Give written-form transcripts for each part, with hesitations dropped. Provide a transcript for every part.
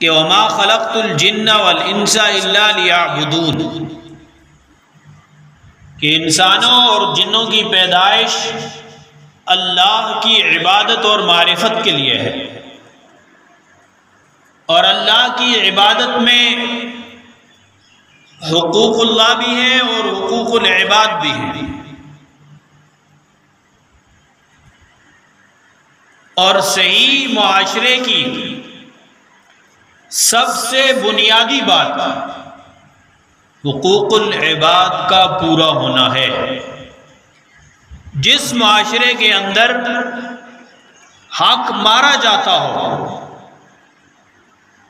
کہ وما خلقت الجن والانس الا لیعبدون، کہ انسانوں اور جنوں کی پیدائش اللہ کی عبادت اور معرفت کے لیے ہے، اور اللہ کی عبادت میں حقوق اللہ بھی ہیں اور حقوق العباد بھی ہیں، اور صحیح معاشرے کی سب سے بنیادی بات حقوق العباد کا پورا ہونا ہے۔ جس معاشرے کے اندر حق مارا جاتا ہو،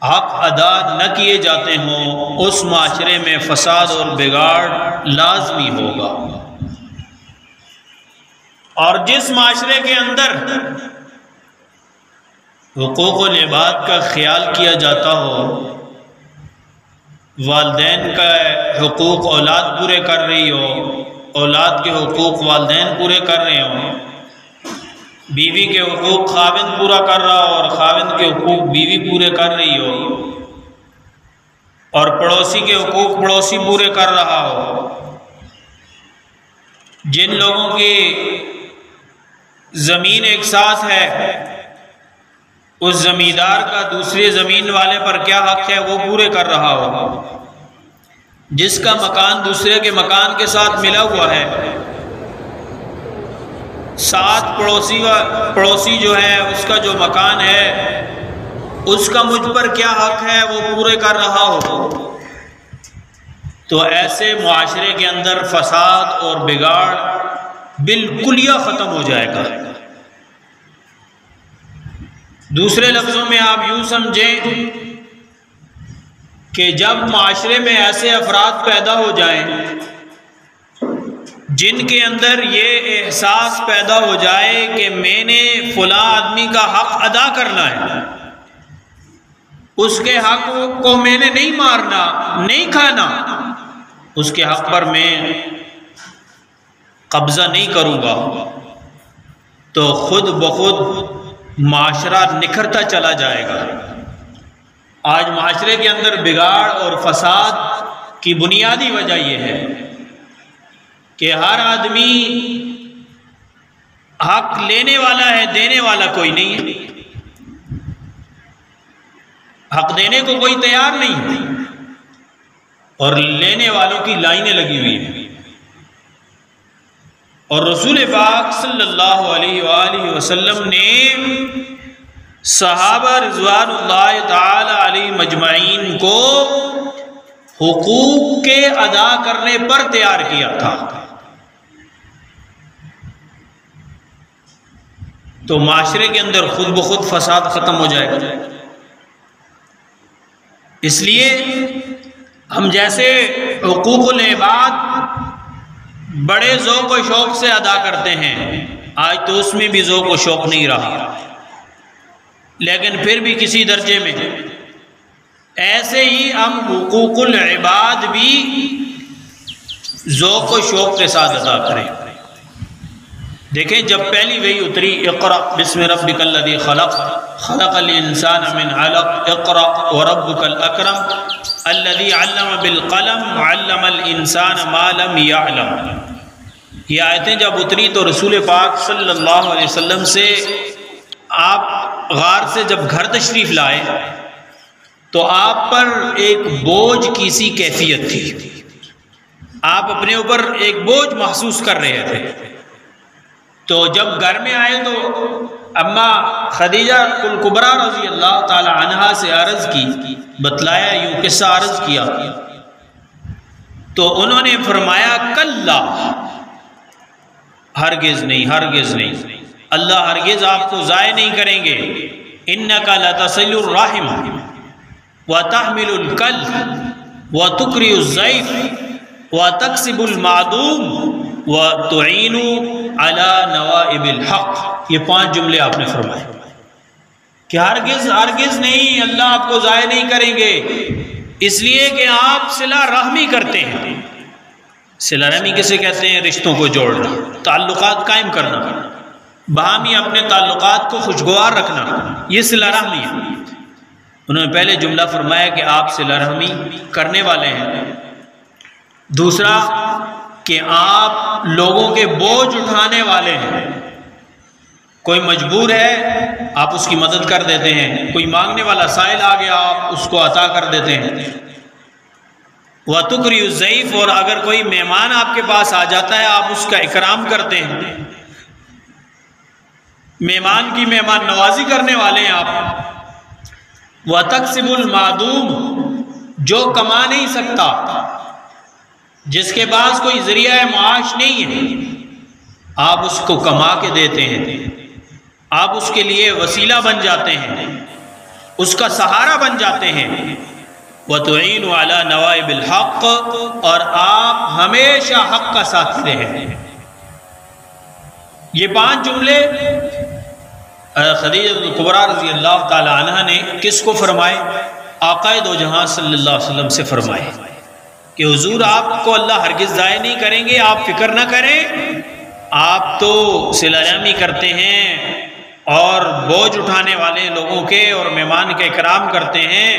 حق ادا نہ کیے جاتے ہوں، اس معاشرے میں فساد اور بگاڑ لازمی ہوگا، اور جس معاشرے کے اندر حقوق العباد کا خیال کیا جاتا ہو، والدین کا حقوق اولاد پورے کر رہی ہو، اولاد کے حقوق والدین پورے کر رہے ہوں، بیوی کے حقوق خاوند پورا کر رہا ہو اور خاوند کے حقوق بیوی پورے کر رہی ہو، اور پڑوسی کے حقوق پڑوسی پورے کر رہا ہو، جن لوگوں کی زمین ایک ساتھ ہے، اس زمیندار کا دوسرے زمین والے پر کیا حق ہے وہ پورے کر رہا ہو، جس کا مکان دوسرے کے مکان کے ساتھ ملا ہوا ہے، ساتھ پڑوسی جو ہے اس کا جو مکان ہے اس کا مجھ پر کیا حق ہے وہ پورے کر رہا ہو، تو ایسے معاشرے کے اندر فساد اور بگاڑ بالکلیہ ختم ہو جائے گا۔ دوسرے لفظوں میں آپ یوں سمجھیں کہ جب معاشرے میں ایسے افراد پیدا ہو جائیں جن کے اندر یہ احساس پیدا ہو جائے کہ میں نے فلاں آدمی کا حق ادا کرنا ہے، اس کے حق کو میں نے نہیں مارنا، نہیں کھانا، اس کے حق پر میں قبضہ نہیں کروں گا، تو خود بخود معاشرہ نکھرتا چلا جائے گا۔ آج معاشرے کے اندر بگاڑ اور فساد کی بنیادی وجہ یہ ہے کہ ہر آدمی حق لینے والا ہے، دینے والا کوئی نہیں ہے، حق دینے کو کوئی تیار نہیں ہے، اور لینے والوں کی لائنیں لگی ہوئی ہیں۔ اور رسول پاک صلی اللہ علیہ وآلہ وسلم نے صحابہ رضوان اللہ تعالی علیہ مجمعین کو حقوق کے ادا کرنے پر تیار کیا تھا، تو معاشرے کے اندر خود بخود فساد ختم ہو جائے گا۔ اس لیے ہم جیسے حقوق العباد بڑے ذوق و شوق سے ادا کرتے ہیں، آج تو اس میں بھی ذوق و شوق نہیں رہا، لیکن پھر بھی کسی درجے میں ایسے ہی ہم حقوق العباد بھی ذوق و شوق کے ساتھ ادا کریں۔ دیکھیں جب پہلی وحی اتری اقرأ بسم ربک الذی خلق خلق الانسان من علق اقرأ وربک الاکرم الذی علم بالقلم علم الانسان ما لم یعلم، یہ آیتیں جب اتری تو رسول پاک صلی اللہ علیہ وسلم سے آپ غار سے جب گھر تشریف لائے تو آپ پر ایک بوجھ کی سی کیفیت تھی، آپ اپنے اوپر ایک بوجھ محسوس کر رہے تھے۔ تو جب گھر میں آئے تو اماں خدیجہ الکبریٰ رضی اللہ تعالی عنہا سے عرض کی، بتلایا، یوں قصہ عرض کیا، تو انہوں نے فرمایا کلا، ہرگز نہیں، ہرگز نہیں، اللہ ہرگز آپ کو ضائع نہیں کریں گے، انک لتصل الرحم وتحمل الکل وتقری الضیف وتکسب المعدوم وتعین علی نوائب الحق، یہ 5 جملے آپ نے فرمائے کہ ہرگز ہرگز نہیں، اللہ آپ کو ضائع نہیں کریں گے، اس لیے کہ آپ صلہ رحمی کرتے ہیں۔ صلہ رحمی کسے کہتے ہیں؟ رشتوں کو جوڑنا، تعلقات قائم کرنا، باہمی اپنے تعلقات کو خوشگوار رکھنا، یہ صلہ رحمی ہے۔ انہوں نے پہلے جملہ فرمایا کہ آپ صلہ رحمی کرنے والے ہیں، دوسرا کہ آپ لوگوں کے بوجھ اٹھانے والے ہیں، کوئی مجبور ہے آپ اس کی مدد کر دیتے ہیں، کوئی مانگنے والا سائل آ گیا آپ اس کو عطا کر دیتے ہیں، وَتُقْرِئُ الضَّيْفَ، اور اگر کوئی مہمان آپ کے پاس آ جاتا ہے آپ اس کا اکرام کرتے ہیں، مہمان کی مہمان نوازی کرنے والے ہیں آپ، وَتَكْسِبُ الْمَعْدُومَ، جو کما نہیں سکتا، جس کے پاس کوئی ذریعہ معاش نہیں ہے آپ اس کو کما کے دیتے ہیں، آپ اس کے لیے وسیلہ بن جاتے ہیں، اس کا سہارا بن جاتے ہیں، وَتُعِينُ عَلَى نَوَائِبِ الْحَقِّ، اور آپ ہمیشہ حق کا ساتھی رہیں۔ یہ 5 جملے خدیجہ الکبریٰ رضی اللہ تعالی عنہ نے کس کو فرمائے؟ آقا دو جہاں صلی اللہ علیہ وسلم سے فرمائے کہ حضور آپ کو اللہ ہرگز ضائع نہیں کریں گے، آپ فکر نہ کریں، آپ تو صلہ رحمی کرتے ہیں اور بوجھ اٹھانے والے لوگوں کے اور مہمان کا اکرام کرتے ہیں،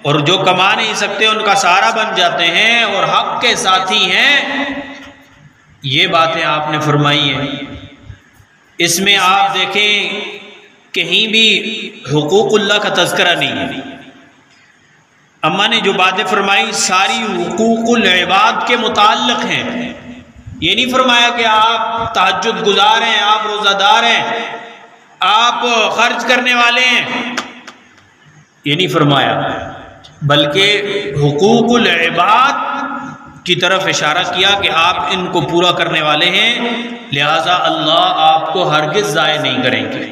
اور جو کما نہیں سکتے ان کا سہارا بن جاتے ہیں اور حق کے ساتھی ہیں۔ یہ باتیں آپ نے فرمائی ہیں، اس میں آپ دیکھیں کہیں بھی حقوق اللہ کا تذکرہ نہیں ہے۔ اماں نے جو باتیں فرمائی ساری حقوق العباد کے متعلق ہیں، یہ نہیں فرمایا کہ آپ تہجد گزار ہیں، آپ روزہ دار ہیں، آپ خرچ کرنے والے ہیں، یہ نہیں فرمایا، بلکہ حقوق العباد کی طرف اشارہ کیا کہ آپ ان کو پورا کرنے والے ہیں، لہٰذا اللہ آپ کو ہرگز ضائع نہیں کریں گے۔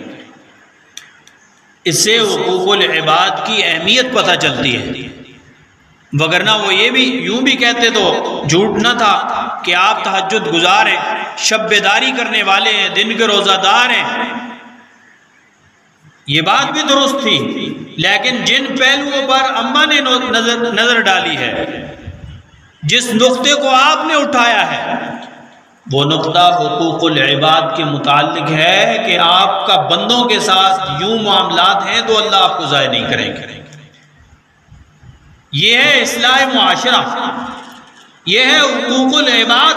اس سے حقوق العباد کی اہمیت پتہ چلتی ہے، وگرنہ وہ یہ بھی یوں بھی کہتے تو جھوٹ نہ تھا کہ آپ تہجد گزار ہیں، شب بیداری کرنے والے ہیں، دن کے روزہ دار ہیں، یہ بات بھی درست تھی، لیکن جن پہلوؤں پر اماں نے نظر ڈالی ہے، جس نقطے کو آپ نے اٹھایا ہے، وہ نقطہ حقوق العباد کے متعلق ہے کہ آپ کا بندوں کے ساتھ یوں معاملات ہیں تو اللہ آپ کو ضائع نہیں کریں گے۔ یہ ہے اصلاح معاشرہ، یہ ہے حقوق العباد۔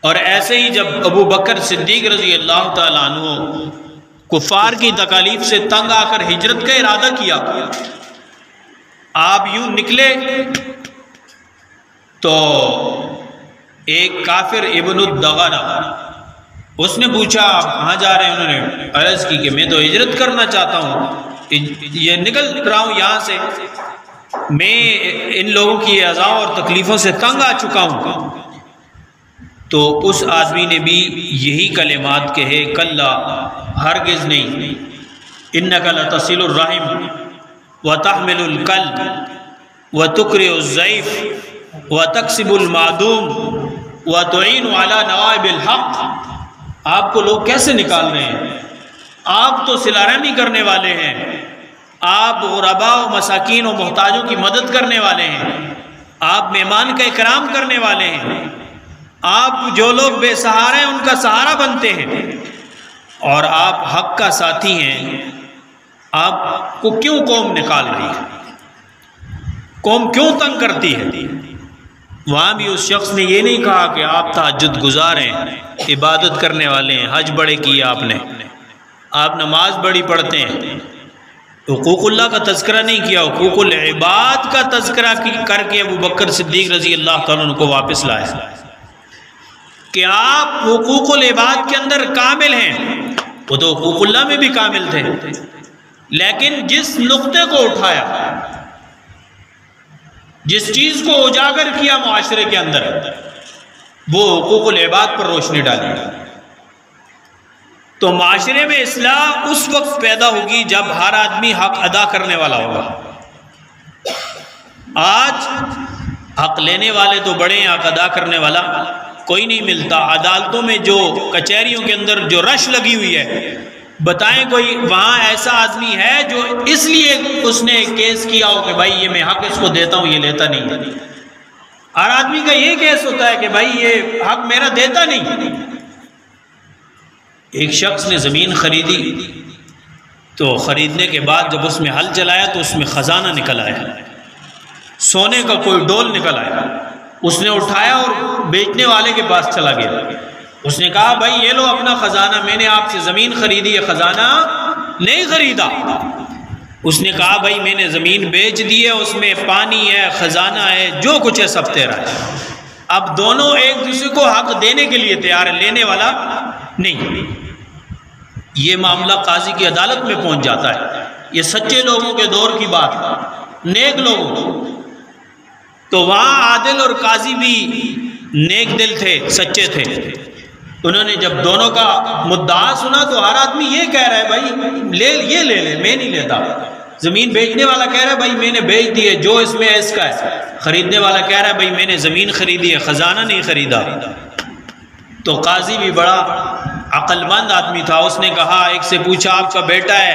اور ایسے ہی جب ابو بکر صدیق رضی اللہ تعالیٰ عنہ کفار کی تکالیف سے تنگ آ کر ہجرت کا ارادہ کیا، آپ یوں نکلے تو ایک کافر ابن الدغنہ اس نے پوچھا آپ کہاں جا رہے ہیں؟ انہوں نے عرض کی کہ میں تو ہجرت کرنا چاہتا ہوں، یہ نکل رہا ہوں یہاں سے، میں ان لوگوں کی اذاؤں اور تکلیفوں سے تنگ آ چکا ہوں۔ تو اس آدمی نے بھی یہی کلمات کہے، کلا، ہرگز نہیں، انک لتصل الرحم وتحمل الکلب وتقرئ الضیف وتکسب المعدوم وتعین علی نوائب الحق۔ آپ کو لوگ کیسے نکال رہے ہیں؟ آپ تو صلہ رحمی کرنے والے ہیں، آپ غرباء و مساکین و محتاجوں کی مدد کرنے والے ہیں، آپ مہمان کا اکرام کرنے والے ہیں، آپ جو لوگ بے سہارے ہیں ان کا سہارا بنتے ہیں، اور آپ حق کا ساتھی ہیں۔ آپ کو کیوں قوم نکال رہی ہے؟ قوم کیوں تنگ کرتی ہے؟ وہاں بھی اس شخص نے یہ نہیں کہا کہ آپ تہجد گزار ہیں، عبادت کرنے والے ہیں، حج بڑے کیے آپ نے، آپ نماز بڑی پڑھتے ہیں، حقوق اللہ کا تذکرہ نہیں کیا، حقوق العباد کا تذکرہ کر کے ابو بکر صدیق رضی اللہ تعالیٰ عنہ کو واپس لائے کہ آپ حقوق العباد کے اندر کامل ہیں۔ وہ تو حقوق اللہ میں بھی کامل تھے، لیکن جس نقطے کو اٹھایا، جس چیز کو اجاگر کیا معاشرے کے اندر، وہ حقوق العباد پر روشنی ڈالی، تو معاشرے میں اصلاح اس وقت پیدا ہوگی جب ہر آدمی حق ادا کرنے والا ہوگا۔ آج حق لینے والے تو بڑے ہیں، حق ادا کرنے والا کوئی نہیں ملتا۔ عدالتوں میں جو کچہریوں کے اندر جو رش لگی ہوئی ہے، بتائیں کوئی وہاں ایسا آدمی ہے جو اس لیے اس نے کیس کیا ہو کہ بھائی یہ میں حق اس کو دیتا ہوں، یہ لیتا نہیں؟ ہر آدمی کا یہ کیس ہوتا ہے کہ بھائی یہ حق میرا دیتا نہیں۔ ایک شخص نے زمین خریدی، تو خریدنے کے بعد جب اس میں ہل چلایا تو اس میں خزانہ نکل آیا، سونے کا کوئی ڈول نکل آیا۔ اس نے اٹھایا اور بیچنے والے کے پاس چلا گیا۔ اس نے کہا بھائی یہ لو اپنا خزانہ، میں نے آپ سے زمین خریدی ہے، خزانہ نہیں خریدا۔ اس نے کہا بھائی میں نے زمین بیچ دی ہے، اس میں پانی ہے، خزانہ ہے، جو کچھ ہے سب تیرا ہے۔ اب دونوں ایک دوسرے کو حق دینے کے لیے تیار ہے، لینے والا نہیں۔ یہ معاملہ قاضی کی عدالت میں پہنچ جاتا ہے۔ یہ سچے لوگوں کے دور کی بات، نیک لوگوں، تو وہاں عادل اور قاضی بھی نیک دل تھے، سچے تھے۔ انہوں نے جب دونوں کا مدعا سنا تو ہر آدمی یہ کہہ رہا ہے بھائی یہ لے لے، میں نہیں لیتا۔ زمین بیچنے والا کہہ رہا ہے بھائی میں نے بیچ دی ہے، جو اس میں ہے اس کا ہے۔ خریدنے والا کہہ رہا ہے بھائی میں نے زمین خریدی ہے، خزانہ نہیں خریدا۔ تو قاضی بھی بڑا عقل مند آدمی تھا، اس نے کہا، ایک سے پوچھا آپ کا بیٹا ہے،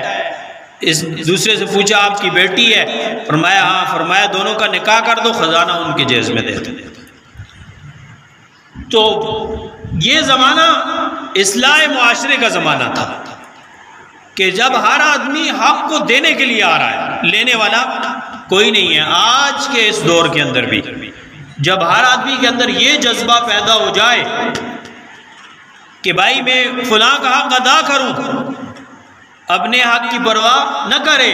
اس دوسرے سے پوچھا آپ کی بیٹی ہے، فرمایا ہاں، فرمایا دونوں کا نکاح کر دو، خزانہ ان کے جیز میں دے دو۔ تو یہ زمانہ اصلاح معاشرے کا زمانہ تھا کہ جب ہر آدمی حق کو دینے کے لیے آ رہا ہے، لینے والا کوئی نہیں ہے۔ آج کے اس دور کے اندر بھی جب ہر آدمی کے اندر یہ جذبہ پیدا ہو جائے کہ بھائی میں فلاں کا حق ادا کروں، اپنے حق کی پرواہ نہ کرے،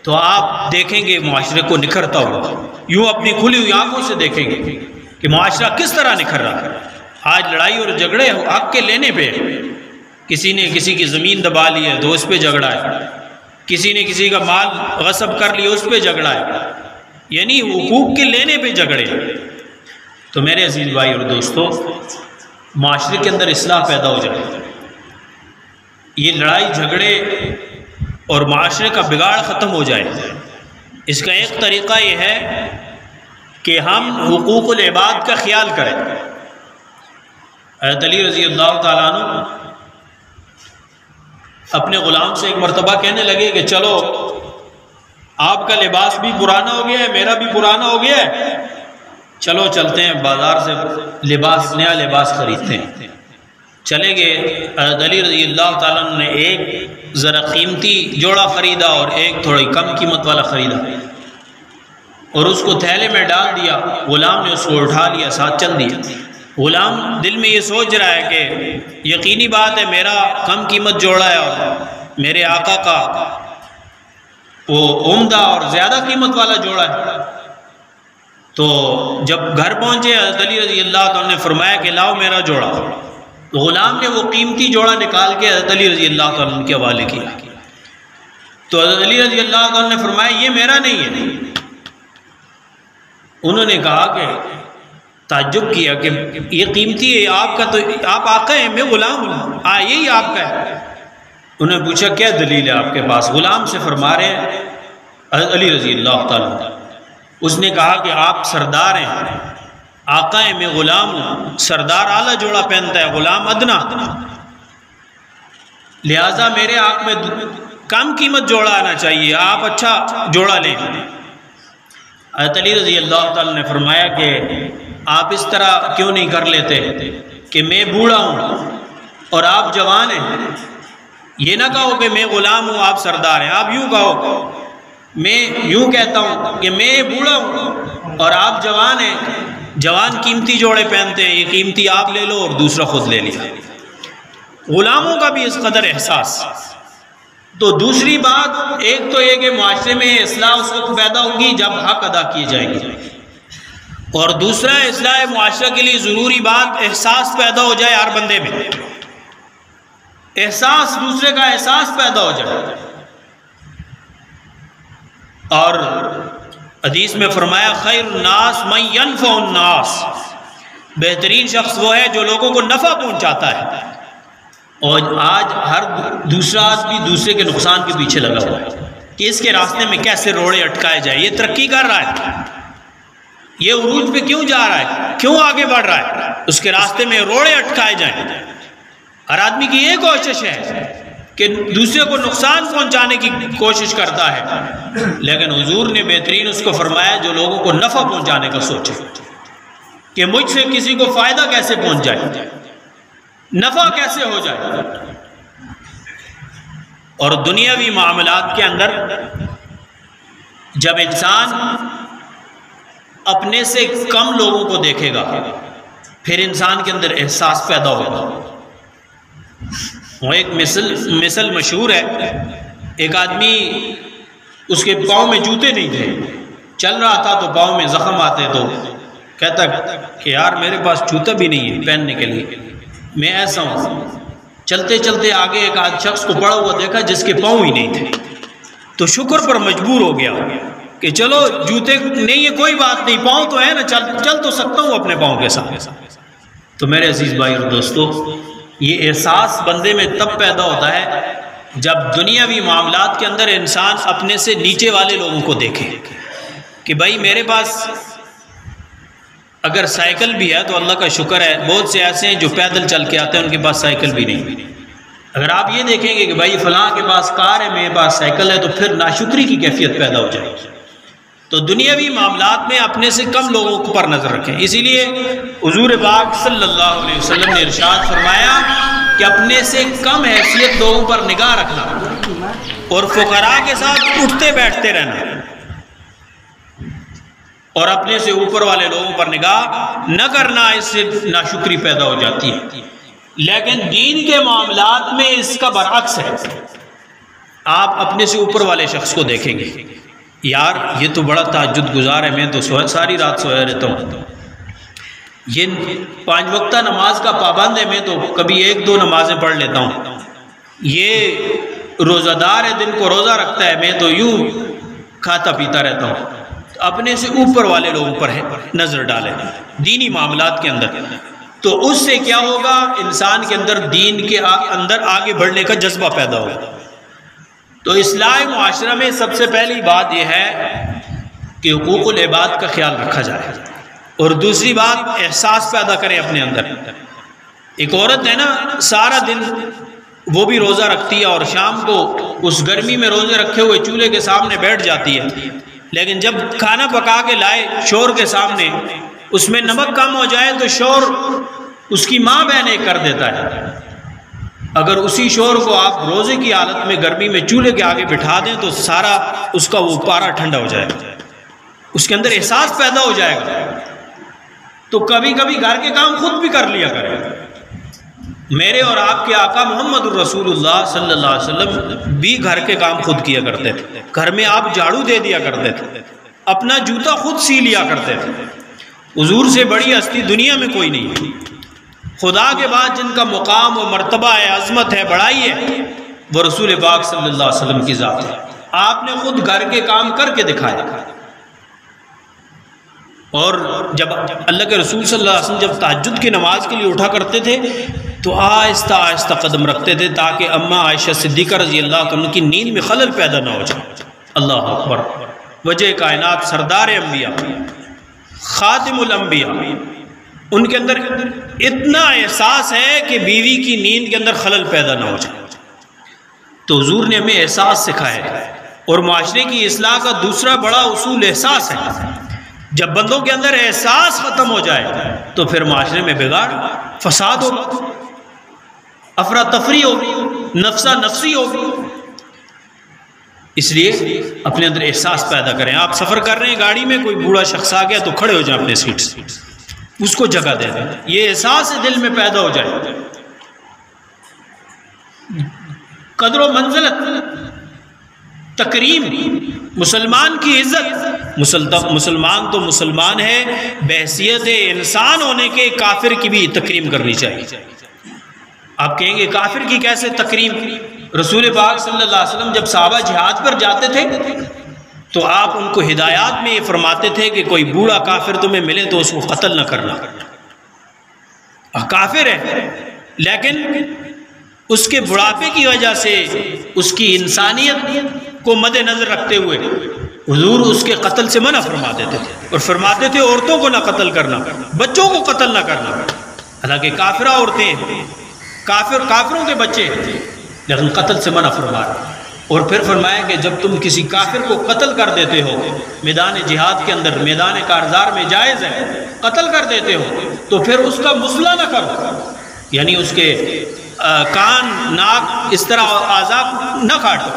تو آپ دیکھیں گے معاشرے کو نکھرتا ہوا، یوں اپنی کھلی ہوئی آنکھوں سے دیکھیں گے کہ معاشرہ کس طرح نکھر رہا ہے۔ آج لڑائی اور جھگڑے حق کے لینے پہ، کسی نے کسی کی زمین دبا لی ہے تو اس پہ جھگڑا ہے، کسی نے کسی کا مال غصب کر لیا اس پہ جھگڑا ہے، یعنی حقوق کے لینے پہ جھگڑے۔ تو میرے عزیز بھائی اور دوستو، معاشرے کے اندر اصلاح پیدا ہو جائے، یہ لڑائی جھگڑے اور معاشرے کا بگاڑ ختم ہو جائے، اس کا ایک طریقہ یہ ہے کہ ہم حقوق العباد کا خیال کریں۔ حضرت علی رضی اللہ تعالیٰ عنہ اپنے غلام سے ایک مرتبہ کہنے لگے کہ چلو آپ کا لباس بھی پرانا ہو گیا ہے، میرا بھی پرانا ہو گیا ہے، چلو چلتے ہیں بازار سے لباس، نیا لباس خریدتے ہیں۔ چلے گئے، حضرت علی رضی اللہ تعالیٰ عنہ نے ایک ذرا قیمتی جوڑا خریدا اور ایک تھوڑی کم قیمت والا خریدا، اور اس کو تھیلے میں ڈال دیا۔ غلام نے اس کو اٹھا لیا، ساتھ چل دیا۔ غلام دل میں یہ سوچ رہا ہے کہ یقینی بات ہے میرا کم قیمت جوڑا ہے اور میرے آقا کا وہ عمدہ اور زیادہ قیمت والا جوڑا ہے۔ تو جب گھر پہنچے، حضرت علی رضی اللہ عنہ نے فرمایا کہ لاؤ میرا جوڑا۔ تو غلام نے وہ قیمتی جوڑا نکال کے حضرت علی رضی اللہ عنہ کے حوالے کیا۔ تو حضرت علی رضی اللہ عنہ نے فرمایا یہ میرا نہیں ہے۔ انہوں نے کہا کہ تعجب کیا کہ یہ قیمتی ہے، آپ کا تو آپ آقا ہیں، میں غلام ہوں، یہی آپ کا ہے۔ انہوں نے پوچھا کیا دلیل ہے آپ کے پاس؟ غلام سے فرما رہے ہیں حضرت علی رضی اللہ تعالیٰ۔ اس نے کہا کہ آپ سردار ہیں، آقا ہیں، میں غلام ہوں۔ سردار اعلیٰ جوڑا پہنتا ہے، غلام ادنا، لہٰذا میرے حق میں کم قیمت جوڑا آنا چاہیے، آپ اچھا جوڑا لیں۔ حضرت علی رضی اللہ تعالیٰ نے فرمایا کہ آپ اس طرح کیوں نہیں کر لیتے کہ میں بوڑھا ہوں اور آپ جوان ہیں؟ یہ نہ کہو کہ میں غلام ہوں آپ سردار ہیں، آپ یوں کہو، میں یوں کہتا ہوں کہ میں بوڑھا ہوں اور آپ جوان ہیں، جوان قیمتی جوڑے پہنتے ہیں، یہ قیمتی آپ لے لو اور دوسرا خود لے لیا۔ غلاموں کا بھی اس قدر احساس۔ تو دوسری بات، ایک تو یہ کہ معاشرے میں اصلاح اس وقت پیدا ہوگی جب حق ادا کیے جائیں گے، اور دوسرا اصلاح معاشرہ کے لیے ضروری بات احساس پیدا ہو جائے ہر بندے میں، احساس، دوسرے کا احساس پیدا ہو جائے۔ اور حدیث میں فرمایا خیر الناس من ینفع الناس، بہترین شخص وہ ہے جو لوگوں کو نفع پہنچاتا ہے۔ اور آج ہر دوسرا آدمی دوسرے کے نقصان کے پیچھے لگا ہوا ہے کہ اس کے راستے میں کیسے روڑے اٹکائے جائے، یہ ترقی کر رہا ہے، یہ عروج پہ کیوں جا رہا ہے، کیوں آگے بڑھ رہا ہے، اس کے راستے میں روڑے اٹکائے جائیں۔ ہر آدمی کی یہ کوشش ہے کہ دوسرے کو نقصان پہنچانے کی کوشش کرتا ہے، لیکن حضور نے بہترین اس کو فرمایا جو لوگوں کو نفع پہنچانے کا سوچے کہ مجھ سے کسی کو فائدہ کیسے پہنچ جائے، نفع کیسے ہو جائے۔ اور دنیاوی معاملات کے اندر جب انسان اپنے سے کم لوگوں کو دیکھے گا پھر انسان کے اندر احساس پیدا ہوگا. وہ ایک مثل مشہور ہے. ایک آدمی اس کے پاؤں میں جوتے نہیں تھے, چل رہا تھا تو پاؤں میں زخم آتے تو کہتا کہ یار میرے پاس جوتا بھی نہیں ہے پہننے کے لیے, میں ایسا ہوں. چلتے چلتے آگے ایک آدھ شخص کو پڑا ہوا دیکھا جس کے پاؤں ہی نہیں تھے, تو شکر پر مجبور ہو گیا کہ چلو جوتے نہیں ہے کوئی بات نہیں, پاؤں تو ہے نا, چل تو سکتا ہوں اپنے پاؤں کے ساتھ. تو میرے عزیز بھائی اور دوستو, یہ احساس بندے میں تب پیدا ہوتا ہے جب دنیاوی معاملات کے اندر انسان اپنے سے نیچے والے لوگوں کو دیکھے کہ بھائی میرے پاس اگر سائیکل بھی ہے تو اللہ کا شکر ہے, بہت سے ایسے ہیں جو پیدل چل کے آتے ہیں ان کے پاس سائیکل بھی نہیں. اگر آپ یہ دیکھیں گے کہ بھائی فلاں کے پاس کار ہے میرے پاس سائیکل ہے, تو پھر ناشکری کی کیفیت پیدا ہو جائے گی. تو دنیاوی معاملات میں اپنے سے کم لوگوں پر نظر رکھیں. اسی لیے حضور پاک صلی اللہ علیہ وسلم نے ارشاد فرمایا کہ اپنے سے کم حیثیت لوگوں پر نگاہ رکھنا اور فقراء کے ساتھ اٹھتے بیٹھتے رہنا, اور اپنے سے اوپر والے لوگوں پر نگاہ نہ کرنا, اس سے ناشکری پیدا ہو جاتی ہے. لیکن دین کے معاملات میں اس کا برعکس ہے. آپ اپنے سے اوپر والے شخص کو دیکھیں گے, یار یہ تو بڑا تہجد گزار ہے, میں تو ساری رات سویا رہتا ہوں, یہ 5 وقتہ نماز کا پابند ہے, میں تو کبھی 1-2 نمازیں پڑھ لیتا ہوں, یہ روزہ دار ہے, دن کو روزہ رکھتا ہے, میں تو یوں کھاتا پیتا رہتا ہوں. اپنے سے اوپر والے لوگوں پر نظر ڈالیں دینی معاملات کے اندر, تو اس سے کیا ہوگا, انسان کے اندر دین کے اندر آگے بڑھنے کا جذبہ پیدا ہوگا. تو اصلاح معاشرہ میں سب سے پہلی بات یہ ہے کہ حقوق العباد کا خیال رکھا جائے, اور دوسری بات احساس پیدا کریں اپنے اندر. ایک عورت ہے نا, سارا دن وہ بھی روزہ رکھتی ہے اور شام کو اس گرمی میں روزے رکھے ہوئے چولہے کے سامنے بیٹھ جاتی ہے, لیکن جب کھانا پکا کے لائے شوہر کے سامنے, اس میں نمک کم ہو جائے تو شوہر اس کی ماں بہن ایک کر دیتا ہے. اگر اسی شوہر کو آپ روزے کی حالت میں گرمی میں چولہے کے آگے بٹھا دیں تو سارا اس کا وہ پارا ٹھنڈا ہو جائے گا, اس کے اندر احساس پیدا ہو جائے گا. تو کبھی کبھی گھر کے کام خود بھی کر لیا کرے. میرے اور آپ کے آقا محمد الرسول اللہ صلی اللہ علیہ وسلم بھی گھر کے کام خود کیا کرتے تھے. گھر میں آپ جھاڑو دے دیا کرتے تھے, اپنا جوتا خود سی لیا کرتے تھے. حضور سے بڑی ہستی دنیا میں کوئی نہیں ہے. خدا کے بعد جن کا مقام و مرتبہ ہے, عظمت ہے, بڑائی ہے, وہ رسول پاک صلی اللہ علیہ وسلم کی ذات ہے. آپ نے خود گھر کے کام کر کے دکھایا. اور جب اللہ کے رسول صلی اللہ علیہ وسلم جب تہجد کی نماز کے لیے اٹھا کرتے تھے تو آہستہ آہستہ قدم رکھتے تھے تاکہ اماں عائشہ صدیقہ رضی اللہ عنہ کی نیند میں خلل پیدا نہ ہو جائے. اللہ اکبر. وجہ کائنات, سردار انبیاء, خاتم الانبیاء, ان کے اندر اتنا احساس ہے کہ بیوی کی نیند کے اندر خلل پیدا نہ ہو جائے. تو حضور نے ہمیں احساس سکھایا ہے, اور معاشرے کی اصلاح کا دوسرا بڑا اصول احساس ہے. جب بندوں کے اندر احساس ختم ہو جائے تو پھر معاشرے میں بگاڑ, فساد ہوگا, افراتفری ہوگی, نفسا نفسی ہوگی. اس لیے اپنے اندر احساس پیدا کریں. آپ سفر کر رہے ہیں گاڑی میں, کوئی بوڑھا شخص آ گیا تو کھڑے ہو جائیں اپنے سیٹ سے, اس کو جگہ دے دیں. یہ احساس دل میں پیدا ہو جائے. قدر و منزلت, تکریم, مسلمان کی عزت. مسلمان تو مسلمان ہے, بحیثیت انسان ہونے کے کافر کی بھی تکریم کرنی چاہیے. آپ کہیں گے کافر کی کیسے تکریم؟ رسول پاک صلی اللہ علیہ وسلم جب صحابہ جہاد پر جاتے تھے تو آپ ان کو ہدایات میں یہ فرماتے تھے کہ کوئی بوڑھا کافر تمہیں ملے تو اس کو قتل نہ کرنا. کافر ہے لیکن اس کے بڑھاپے کی وجہ سے اس کی انسانیت کو مد نظر رکھتے ہوئے حضور اس کے قتل سے منع فرماتے تھے, اور فرماتے تھے عورتوں کو نہ قتل کرنا, بچوں کو قتل نہ کرنا. حالانکہ کافرہ عورتیں, کافروں کے بچے, لیکن قتل سے منع فرما رہے. اور پھر فرمایا کہ جب تم کسی کافر کو قتل کر دیتے ہو میدان جہاد کے اندر, میدان کارزار میں جائز ہے, قتل کر دیتے ہو تو پھر اس کا مصلح نہ کرو, یعنی اس کے کان ناک اس طرح اعضاء نہ کاٹو،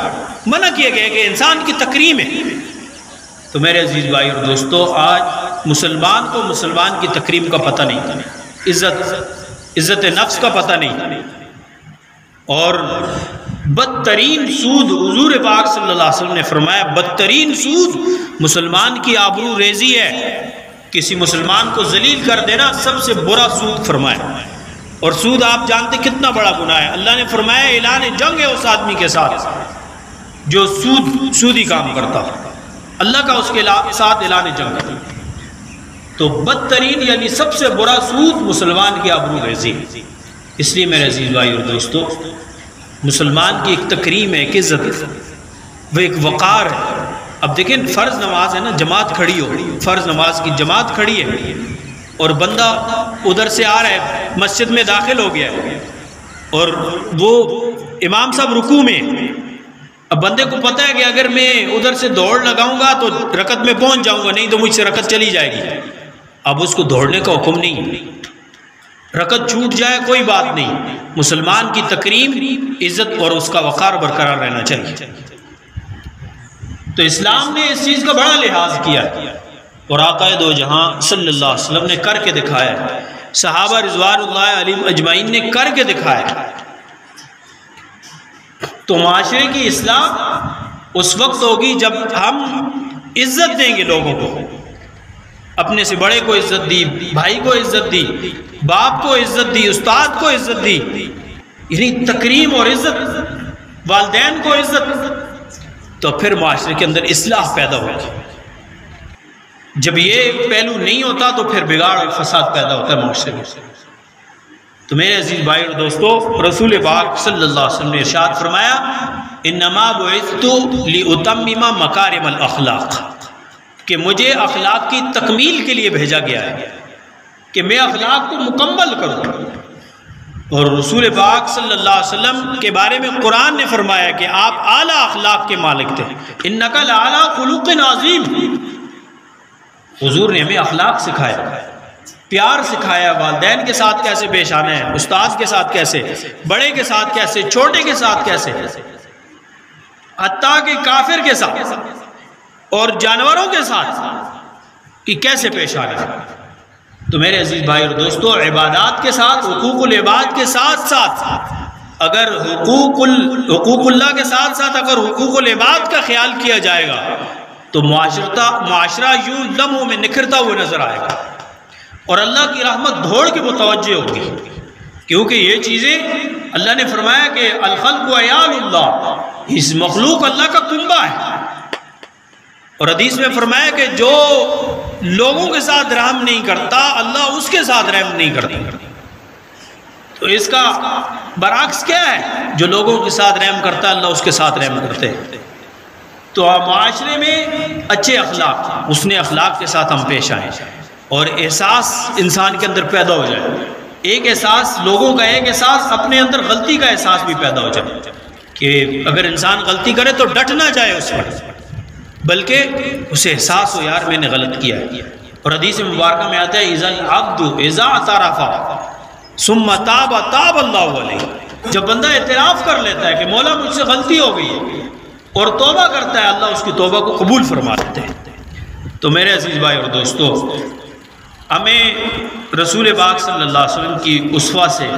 منع کیا گیا کہ انسان کی تکریم ہے۔ تو میرے عزیز بھائی اور دوستو، آج مسلمان کو مسلمان کی تکریم کا پتہ نہیں، عزت نفس کا پتہ نہیں، اور بدترین سود، حضور پاک صلی اللہ علیہ وسلم نے فرمایا بدترین سود مسلمان کی آبرو ریزی ہے، کسی مسلمان کو ذلیل کر دینا سب سے برا سود فرمایا۔ اور سود آپ جانتے کتنا بڑا گناہ ہے، اللہ نے فرمایا اعلان جنگ ہے اس آدمی کے ساتھ جو سودی کام کرتا، اللہ کا اس کے ساتھ اعلان جنگ ہے۔ تو بدترین یعنی سب سے برا سود مسلمان کی آبرو ریزی۔ اس لیے میرے عزیز بھائی اور دوستو، مسلمان کی ایک تکریم ہے، ایک عزت ہے، وہ ایک وقار ہے۔ اب دیکھیں فرض نماز ہے نا، جماعت کھڑی ہو، فرض نماز کی جماعت کھڑی ہے اور بندہ ادھر سے آ رہا ہے، مسجد میں داخل ہو گیا ہے اور وہ امام صاحب رکوع میں، اب بندے کو پتہ ہے کہ اگر میں ادھر سے دوڑ لگاؤں گا تو رکعت میں پہنچ جاؤں گا، نہیں تو مجھ سے رکعت چلی جائے گی۔ اب اس کو دوڑنے کا حکم نہیں، رکعت چھوٹ جائے کوئی بات نہیں، مسلمان کی تکریم، عزت اور اس کا وقار برقرار رہنا چاہیے۔ تو اسلام نے اس چیز کا بڑا لحاظ کیا اور آقا دو جہاں صلی اللہ علیہ وسلم نے کر کے دکھایا، صحابہ رضوان اللہ علیہم اجمعین نے کر کے دکھایا۔ تو معاشرے کی اصلاح اس وقت ہوگی جب ہم عزت دیں گے لوگوں کو، اپنے سے بڑے کو عزت دی، بھائی کو عزت دی، باپ کو عزت دی، استاد کو عزت دی، یعنی تکریم اور عزت، والدین کو عزت، تو پھر معاشرے کے اندر اصلاح پیدا ہوگی۔ جب یہ پہلو نہیں ہوتا تو پھر بگاڑ اور فساد پیدا ہوتا ہے معاشرے میں۔ تو میرے عزیز بھائی اور دوستو، رسول پاک صلی اللہ علیہ وسلم نے ارشاد فرمایا انما بعثت لاتمم مکارم الاخلاق، کہ مجھے اخلاق کی تکمیل کے لیے بھیجا گیا ہے، کہ میں اخلاق کو مکمل کروں۔ اور رسول پاک صلی اللہ علیہ وسلم کے بارے میں قرآن نے فرمایا کہ آپ اعلیٰ اخلاق کے مالک تھے، انک لعلی خلق عظیم۔ حضور نے ہمیں اخلاق سکھایا، پیار سکھایا، والدین کے ساتھ کیسے پیش آنا ہے، استاد کے ساتھ کیسے، بڑے کے ساتھ کیسے، چھوٹے کے ساتھ کیسے، حتیٰ کہ کافر کے ساتھ اور جانوروں کے ساتھ کہ کیسے پیش آنا ہے۔ تو میرے عزیز بھائی اور دوستو، عبادات کے ساتھ، حقوق العباد کے ساتھ ساتھ، اگر حقوق اللہ کے ساتھ ساتھ اگر حقوق العباد کا خیال کیا جائے گا تو معاشرہ یوں لمحوں میں نکھرتا ہوا نظر آئے گا اور اللہ کی رحمت دوڑ کے متوجہ ہوگی، کیونکہ یہ چیزیں اللہ نے فرمایا کہ الخلق عیال اللہ، اس مخلوق اللہ کا کنبہ ہے۔ اور حدیث میں فرمایا کہ جو لوگوں کے ساتھ رحم نہیں کرتا اللہ اس کے ساتھ رحم نہیں کرتا۔ تو اس کا برعکس کیا ہے؟ جو لوگوں کے ساتھ رحم کرتا اللہ اس کے ساتھ رحم کرتے ہیں۔ تو معاشرے میں اچھے اخلاق، حسن اخلاق کے ساتھ ہم پیش آئیں اور احساس انسان کے اندر پیدا ہو جائے، ایک احساس لوگوں کا، ایک احساس اپنے اندر غلطی کا احساس بھی پیدا ہو جائے کہ اگر انسان غلطی کرے تو ڈٹ نہ جائے اس پر، بلکہ اسے احساس ہو یار میں نے غلط کیا ہے۔ اور حدیث مبارکہ میں آتا ہے اذا العبد اذا اعترف ثم تاب تاب اللہ علیہ، جب بندہ اعتراف کر لیتا ہے کہ مولا مجھ سے غلطی ہو گئی ہے اور توبہ کرتا ہے اللہ اس کی توبہ کو قبول فرما لیتے ہیں۔ تو میرے عزیز بھائی اور دوستو، ہمیں رسول پاک صلی اللہ علیہ وسلم کی اسوہ سے،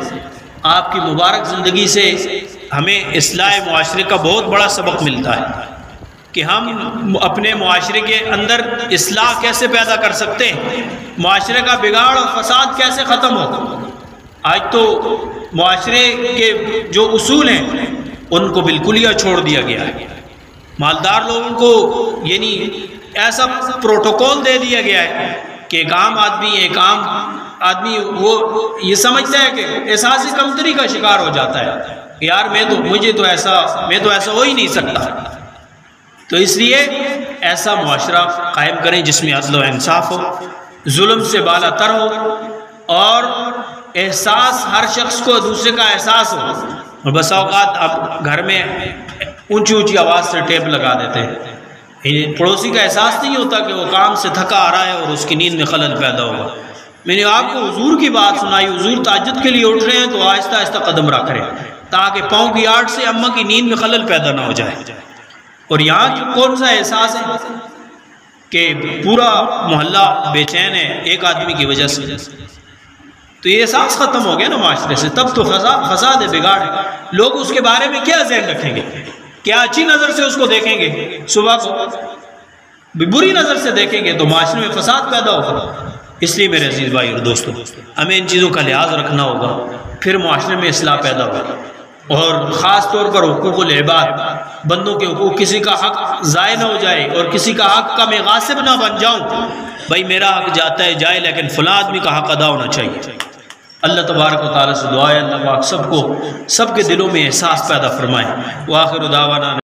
آپ کی مبارک زندگی سے ہمیں اصلاح معاشرے کا بہت بڑا سبق ملتا ہے کہ ہم اپنے معاشرے کے اندر اصلاح کیسے پیدا کر سکتے ہیں، معاشرے کا بگاڑ اور فساد کیسے ختم ہو۔ آج تو معاشرے کے جو اصول ہیں ان کو بالکل چھوڑ دیا گیا ہے، مالدار لوگوں کو یعنی ایسا پروٹوکول دے دیا گیا ہے کہ ایک عام آدمی وہ یہ سمجھتا ہے کہ احساس کمتری کا شکار ہو جاتا ہے، یار میں تو ایسا ہو ہی نہیں سکتا۔ تو اس لیے ایسا معاشرہ قائم کریں جس میں عدل و انصاف ہو، ظلم سے بالا تر ہو اور احساس ہر شخص کو دوسرے کا احساس ہو۔ اور بسا اوقات آپ گھر میں اونچی اونچی آواز سے ٹیپ لگا دیتے ہیں، پڑوسی کا احساس نہیں ہوتا کہ وہ کام سے تھکا آ رہا ہے اور اس کی نیند میں خلل پیدا ہوگا، میں نے آپ کو حضور کی بات سنائی، حضور تہجد کے لیے اٹھ رہے ہیں تو آہستہ آہستہ قدم رکھ رہے ہیں تاکہ پاؤں کی آڑ سے اماں کی نیند میں خلل پیدا نہ ہو جائے۔ اور یہاں کون سا احساس ہے کہ پورا محلہ بے چین ہے ایک آدمی کی وجہ سے، تو یہ احساس ختم ہو گیا نا معاشرے سے، تب تو فساد ہے، بگاڑ ہے۔ لوگ اس کے بارے میں کیا ذہن رکھیں گے؟ کیا اچھی نظر سے اس کو دیکھیں گے؟ صبح کو بھی بری نظر سے دیکھیں گے تو معاشرے میں فساد پیدا ہوگا۔ اس لیے میرے عزیز بھائی اور دوستوں، ہمیں ان چیزوں کا لحاظ رکھنا ہوگا، پھر معاشرے میں اصلاح پیدا ہوگا۔ اور خاص طور پر حقوق العباد، بندوں کے حقوق، کسی کا حق ضائع نہ ہو جائے اور کسی کا حق کا میں غاصب نہ بن جاؤں۔ بھائی میرا حق جاتا ہے جائے، لیکن فلاں آدمی کا حق ادا ہونا چاہیے۔ اللہ تبارک و تعالیٰ سے دعا ہے اللہ پاک سب کے دلوں میں احساس پیدا فرمائے۔ وآخر دعوانا